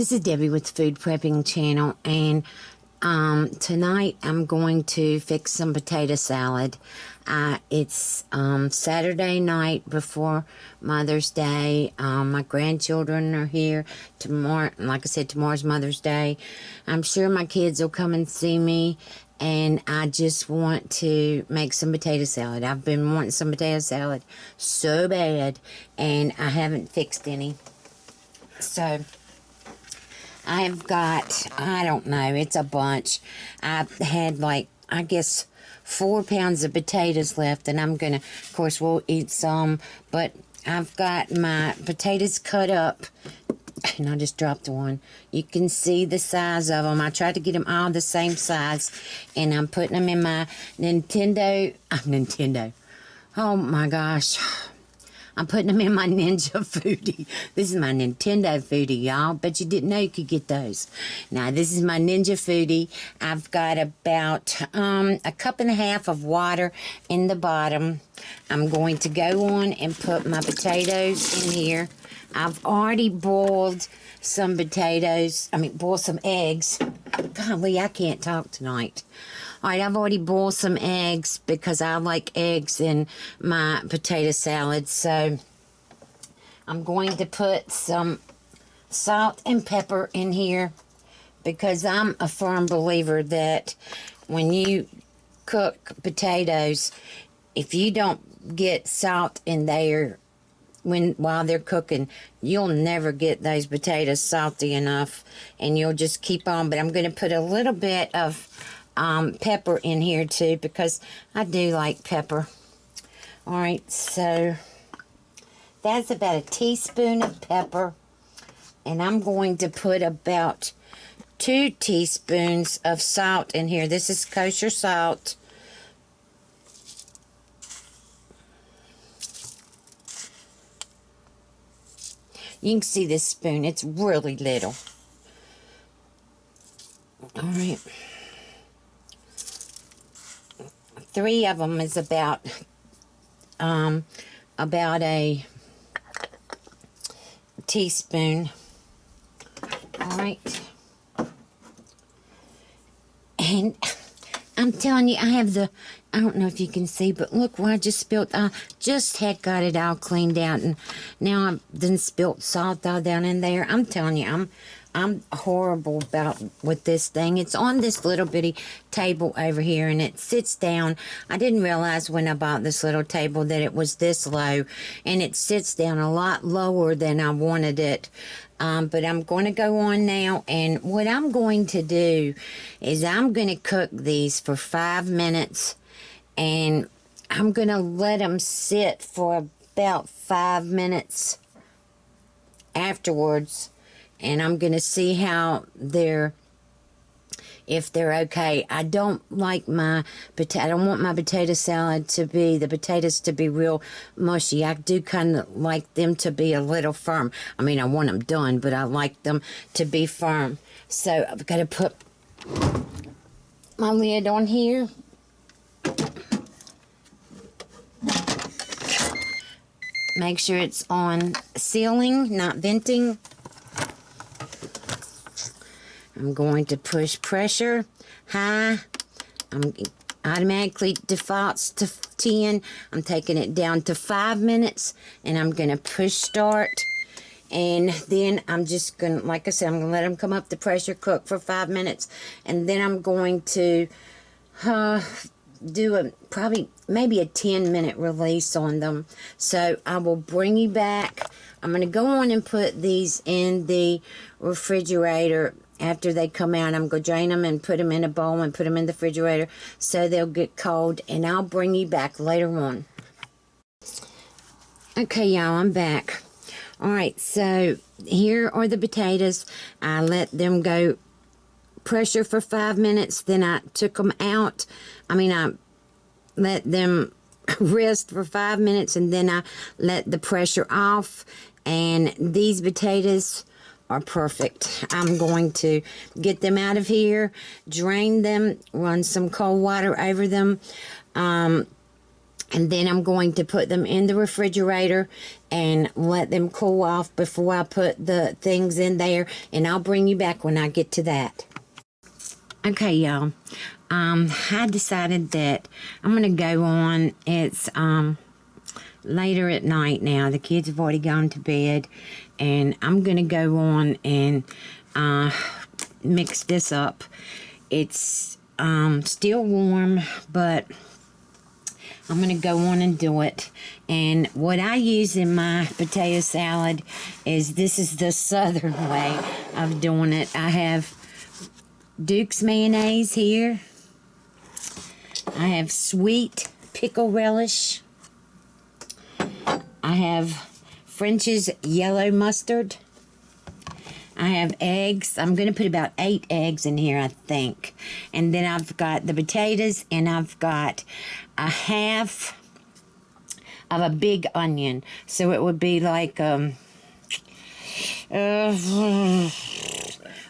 This is Debbie with the Food Prepping channel, and tonight I'm going to fix some potato salad. It's Saturday night before Mother's Day. My grandchildren are here tomorrow. Like I said, tomorrow's Mother's Day. I'm sure my kids will come and see me, and I just want to make some potato salad. I've been wanting some potato salad so bad, and I haven't fixed any. So I've got, I don't know, it's a bunch. I've had like, I guess, 4 pounds of potatoes left, and I'm gonna, of course, we'll eat some, but I've got my potatoes cut up, and I just dropped one. You can see the size of them. I tried to get them all the same size, and I'm putting them in my Nintendo, oh my gosh. I'm putting them in my Ninja Foodi. This is my Nintendo Foodi, y'all. Bet you didn't know you could get those. Now, this is my Ninja Foodi. I've got about a cup and a half of water in the bottom. I'm going to go on and put my potatoes in here. I've already boiled some potatoes. Boiled some eggs. Golly, I can't talk tonight. All right, I've already boiled some eggs because I like eggs in my potato salad. So I'm going to put some salt and pepper in here because I'm a firm believer that when you cook potatoes, if you don't get salt in there while they're cooking, you'll never get those potatoes salty enough, and you'll just keep on. But I'm going to put a little bit of pepper in here too, because I do like pepper. All right, so that's about a teaspoon of pepper, and I'm going to put about 2 teaspoons of salt in here. This is kosher salt. You can see this spoon, it's really little. All right. 3 of them is about a teaspoon. All right. And I'm telling you, I don't know if you can see, but look what I just spilled. I just had got it all cleaned out, and now I've then spilt salt all down in there. I'm telling you, I'm horrible with this thing. It's on this little bitty table over here, and it sits down. I didn't realize when I bought this little table that it was this low, and it sits down a lot lower than I wanted it. But I'm going to go on now, and what I'm going to do is I'm going to cook these for 5 minutes, and I'm going to let them sit for about 5 minutes afterwards. And I'm going to see how if they're okay. I don't like I don't want my potato salad to be, the potatoes to be real mushy. I do kind of like them to be a little firm. I want them done, but I like them to be firm. So I've got to put my lid on here. Make sure it's on sealing, not venting. I'm going to push pressure high. Automatically defaults to 10. I'm taking it down to 5 minutes, and I'm going to push start. And then I'm just going to, like I said, I'm going to let them come up the pressure, cook for 5 minutes. And then I'm going to do maybe a 10-minute release on them. So I will bring you back. I'm going to go on and put these in the refrigerator. After they come out, I'm going to drain them and put them in a bowl and put them in the refrigerator so they'll get cold, and I'll bring you back later on. Okay, y'all, I'm back. All right, so here are the potatoes. I let them go pressure for 5 minutes, then I took them out. I let them rest for 5 minutes, and then I let the pressure off, and these potatoes are perfect. I'm going to get them out of here, drain them, run some cold water over them, And then I'm going to put them in the refrigerator and let them cool off before I put the things in there. And I'll bring you back when I get to that. Okay, y'all. I decided that I'm going to go on. It's later at night now. The kids have already gone to bed. And I'm going to go on and mix this up. It's still warm, but I'm going to go on and do it. And what I use in my potato salad is, this is the southern way of doing it. I have Duke's mayonnaise here. I have sweet pickle relish. I have French's yellow mustard. I have eggs. I'm going to put about 8 eggs in here, I think. And then I've got the potatoes, and I've got a half of a big onion. So it would be like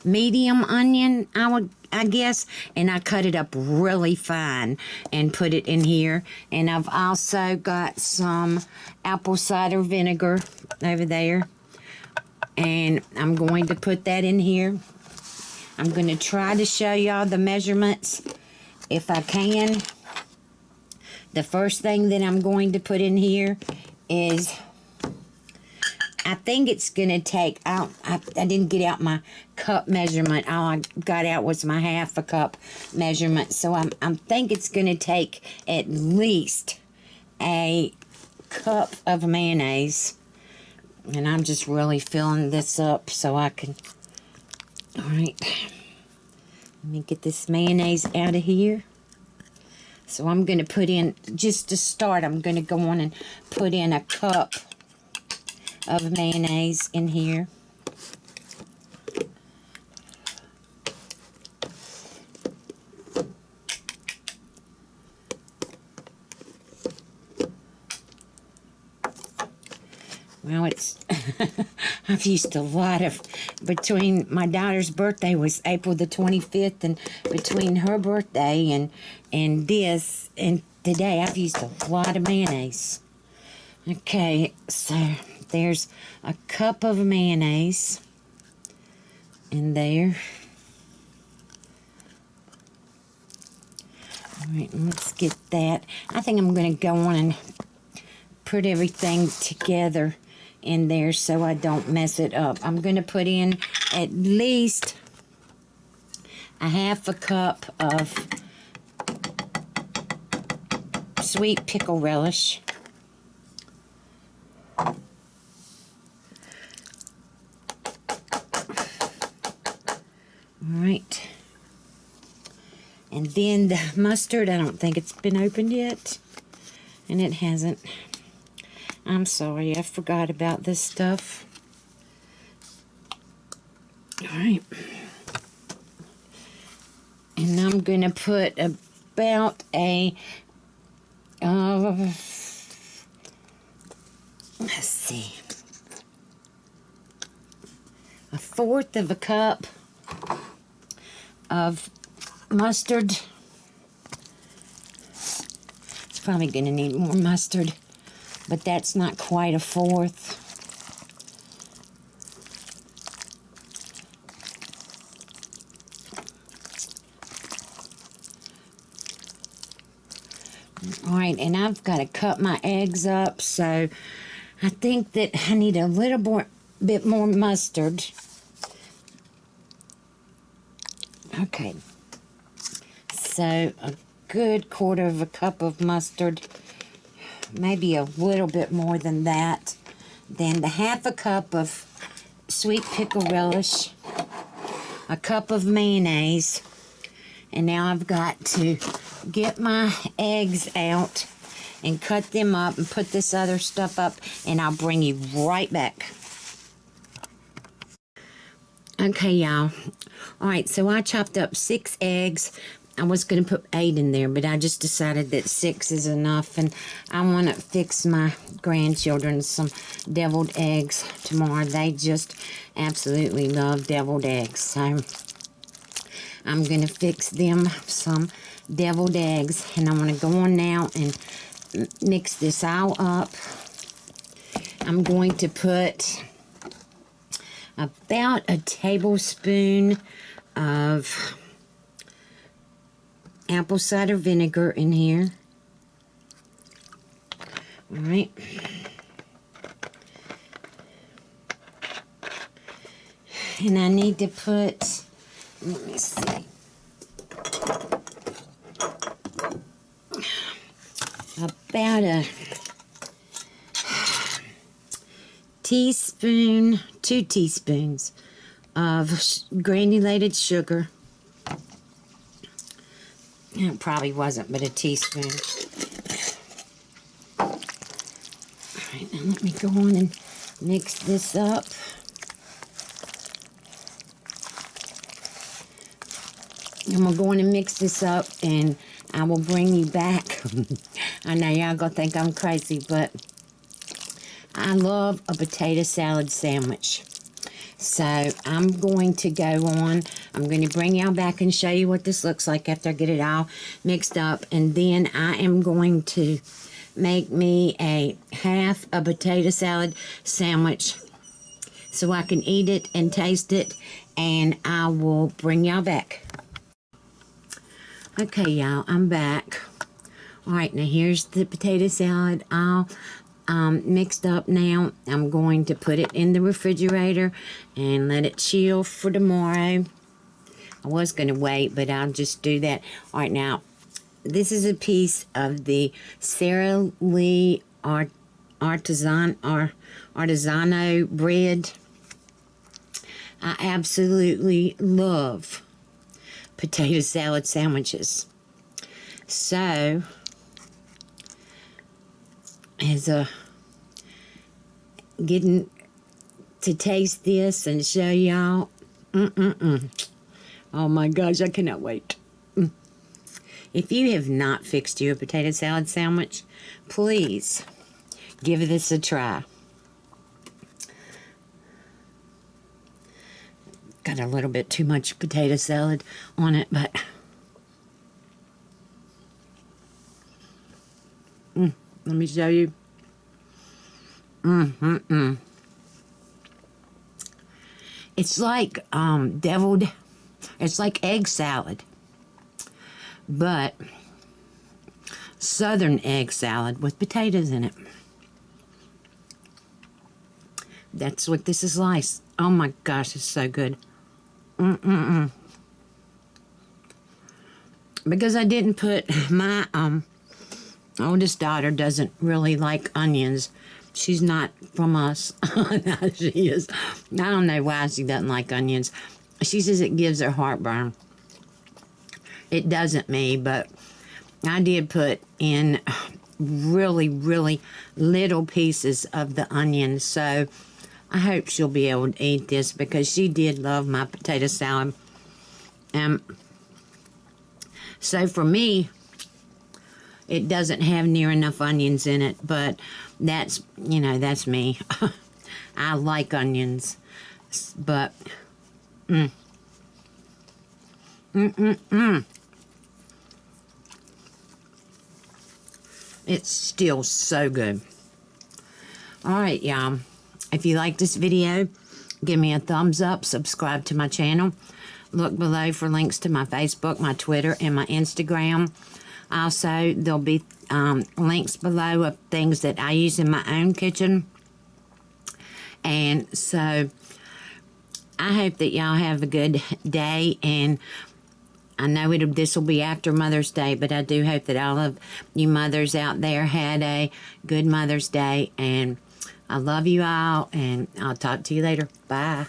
medium onion, I guess. And I cut it up really fine and put it in here. And I've also got some apple cider vinegar over there. And I'm going to put that in here. I'm going to try to show y'all the measurements if I can. The first thing that I'm going to put in here is, I think it's going to take, I didn't get out my cup measurement. All I got out was my half a cup measurement. So I think it's going to take at least a cup of mayonnaise. And I'm just really filling this up so I can, all right. Let me get this mayonnaise out of here. So I'm going to put in, just to start, I'm going to go on and put in a cup of mayonnaise in here. Well, it's, I've used a lot of, between my daughter's birthday was April the 25th, and between her birthday and this, and today, I've used a lot of mayonnaise. Okay, so there's a cup of mayonnaise in there. All right, let's get that. I think I'm going to go on and put everything together in there so I don't mess it up. I'm going to put in at least a half a cup of sweet pickle relish. All right. And then the mustard, I don't think it's been opened yet. And it hasn't. I'm sorry, I forgot about this stuff. All right. And I'm going to put about a, let's see, a fourth of a cup of mustard. It's probably going to need more mustard, but that's not quite a fourth. All right, and I've got to cut my eggs up, so I think that I need a little bit more mustard. Okay, so a good quarter of a cup of mustard, maybe a little bit more than that. Then the half a cup of sweet pickle relish, a cup of mayonnaise, and now I've got to get my eggs out and cut them up and put this other stuff up, and I'll bring you right back. Okay, y'all. All right, so I chopped up 6 eggs. I was going to put 8 in there, but I just decided that 6 is enough, and I want to fix my grandchildren some deviled eggs tomorrow. They just absolutely love deviled eggs, so I'm going to fix them some deviled eggs, and I want to go on now and mix this all up. I'm going to put about a tablespoon of apple cider vinegar in here. All right. And I need to put, let me see, about a teaspoon, 2 teaspoons of granulated sugar. It probably wasn't, but a teaspoon. All right, now let me go on and mix this up. I'm going to go on and mix this up, and I will bring you back. I know y'all going to think I'm crazy, but I love a potato salad sandwich. So I'm going to go on. I'm going to bring y'all back and show you what this looks like after I get it all mixed up. And then I am going to make me a half a potato salad sandwich so I can eat it and taste it. And I will bring y'all back. Okay, y'all, I'm back. All right, now here's the potato salad all mixed up now. I'm going to put it in the refrigerator and let it chill for tomorrow. I was going to wait, but I'll just do that. All right, now, this is a piece of the Sara Lee Artisanal bread. I absolutely love potato salad sandwiches. So, as a getting to taste this and show y'all, oh my gosh, I cannot wait. If you have not fixed you a potato salad sandwich, please give this a try. Got a little bit too much potato salad on it, but let me show you. It's like it's like egg salad, but southern egg salad with potatoes in it. That's what this is like. Oh my gosh, it's so good. Because I didn't put my oldest daughter doesn't really like onions. She's not from us. No, she is. I don't know why she doesn't like onions. She says it gives her heartburn. It doesn't me, but I did put in really, really little pieces of the onion. So I hope she'll be able to eat this because she did love my potato salad. So for me, it doesn't have near enough onions in it, but that's, you know, that's me. I like onions, but it's still so good. All right, y'all. If you like this video, give me a thumbs up, subscribe to my channel. Look below for links to my Facebook, my Twitter, and my Instagram. Also, there'll be links below of things that I use in my own kitchen. And so, I hope that y'all have a good day. And I know this will be after Mother's Day, but I do hope that all of you mothers out there had a good Mother's Day. And I love you all, and I'll talk to you later. Bye.